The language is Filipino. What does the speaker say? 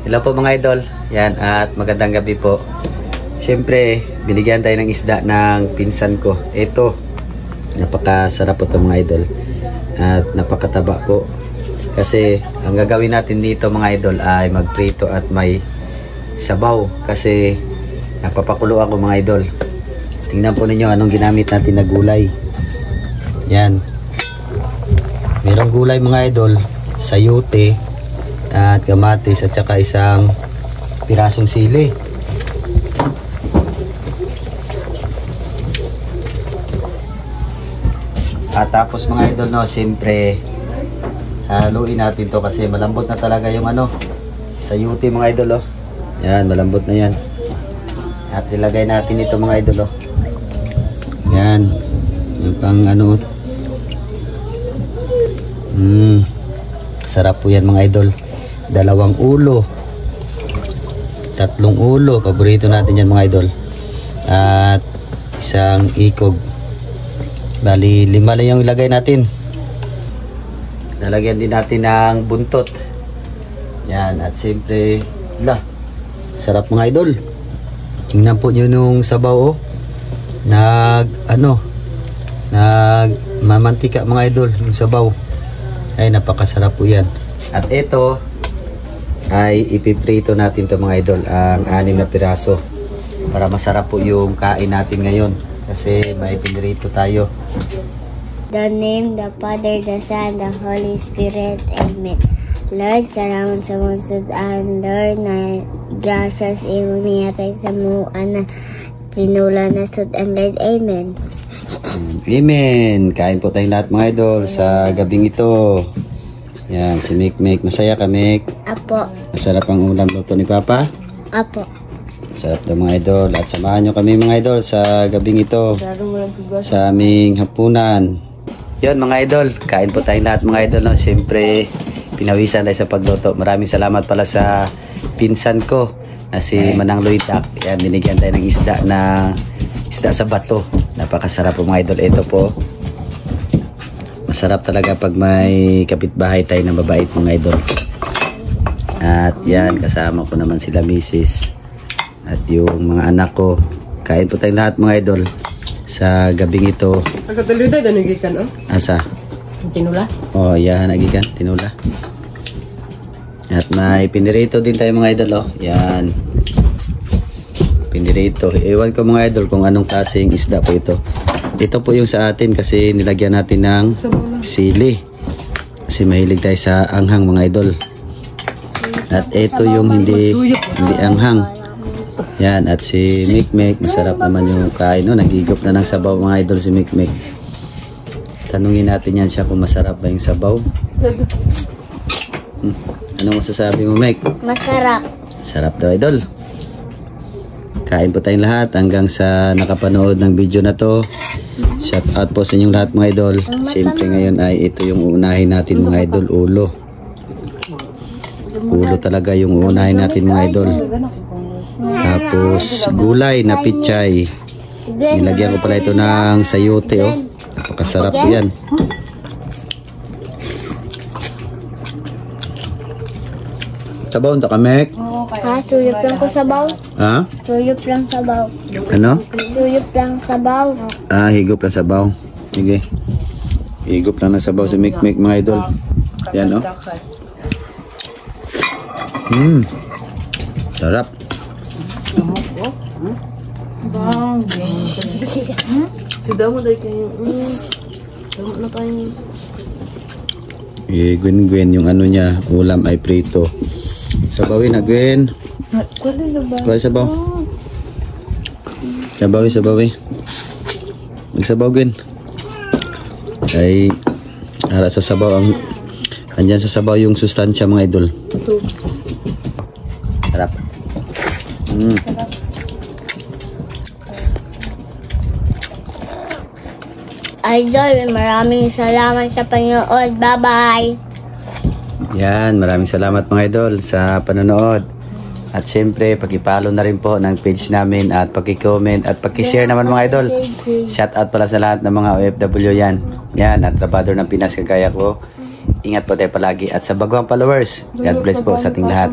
Hello po mga idol. Yan, at magandang gabi po. Siyempre, binigyan tayo ng isda ng pinsan ko. Ito, napakasarap po ito mga idol. At napakataba po. Kasi, ang gagawin natin dito mga idol ay magprito at may sabaw. Kasi, napapakulo ako mga idol. Tingnan po ninyo anong ginamit natin na gulay. Yan. Merong gulay mga idol. Sayote at kamatis at saka isang pirasong sili. At tapos mga idol, no, siyempre haluin natin to kasi malambot na talaga yung sayote mga idol, oh. Yan, malambot na yan. At ilagay natin ito mga idol, oh. Yan. Yung pang sarap po yan mga idol. 2 ulo, 3 ulo, paborito natin yan mga idol. At isang ikog. Bali 5 lang yung ilagay natin. Lalagyan din natin ng buntot. Yan, at siyempre sarap mga idol. Tingnan po nyo nung sabaw, oh. Mamantika mga idol yung sabaw. Ay, napakasarap po yan. At ito ay ipiprito natin to mga idol, ang 6 na piraso para masarap po yung kain natin ngayon kasi may pinirito tayo. The name, the Father, the Son, the Holy Spirit. Amen. Lord, salamat sa musod ang Lord na gracias imo niya tayo sa mua na tinula na sud ang Lord. Amen. Amen. Kain po tayong lahat mga idol sa gabing ito. Yan, si Mikmik. Masaya ka, Mik? Apo. Masarap ang ulam luto ni Papa? Apo. Masarap daw mga idol. At samahan nyo kami mga idol sa gabing ito. Sa aming hapunan. Yun mga idol. Kain po tayong lahat mga idol. No? Siyempre, pinawisan tayo sa pagluto. Maraming salamat pala sa pinsan ko na si Manang Loidak. Yan, binigyan tayo ng isda sa bato. Napakasarap po mga idol. Ito po. Masarap talaga pag may kapitbahay tayo na mabait mga idol. At yan, kasama ko naman sila misis at yung mga anak ko. Kain po tayong lahat mga idol sa gabing ito. Agad-alida, nagikan, oh? Asa? Tinula? Oh, yan, nagikan, tinula. At may pinirito din tayo mga idol, oh. Yan. Pinirito. Ewan ko mga idol kung anong klaseng isda po ito. Ito po yung sa atin kasi nilagyan natin ng sili. Kasi mahilig tayo sa anghang mga idol. At ito yung hindi anghang. Yan, at si Mikmek, masarap naman yung kain, no? Nagigop na ng sabaw mga idol si Mikmek. Tanungin natin yan siya kung masarap ba yung sabaw. Anong masasabi mo, Mek? Masarap. Sarap daw idol. Kain po tayong lahat hanggang sa nakapanood ng video na to. Shout out po sa inyong lahat mga idol. Siyempre ngayon ay ito yung uunahin natin mga idol, ulo. Ulo talaga yung uunahin natin mga idol. Tapos gulay na pichay. Nilagyan ko pala ito ng sayote, oh. Napakasarap po yan. Sabaw nito kamek? Ha, suyop lang ko sabaw. Ha? Suyop lang sabaw. Ano? Suyop lang sabaw. Ah, higop lang sabaw. Sige. Higop lang ng sabaw si Mikmek mga idol. Yan, oh. Sarap. Bang. Sudah mo dahil kayo. Damo na tayo. Gwen yung niya, ulam ay prito. Sabawin na Gwen. Kuha sabaw. Sabawi. Magsabaw Gwen. Ay para sa sabaw andyan sa sabaw yung sustansya mga idol. Sarap. Idol, maraming salamat sa panonood. Bye-bye. Yan, maraming salamat mga idol sa panonood. At syempre, paki-follow na rin po ng page namin at paki-comment at paki-share naman mga idol. Shout out pala sa lahat ng mga OFW yan. Yan, at trabador ng Pinas kagaya ko. Ingat po tayo palagi. At sa baguang followers, God bless po sa ating lahat.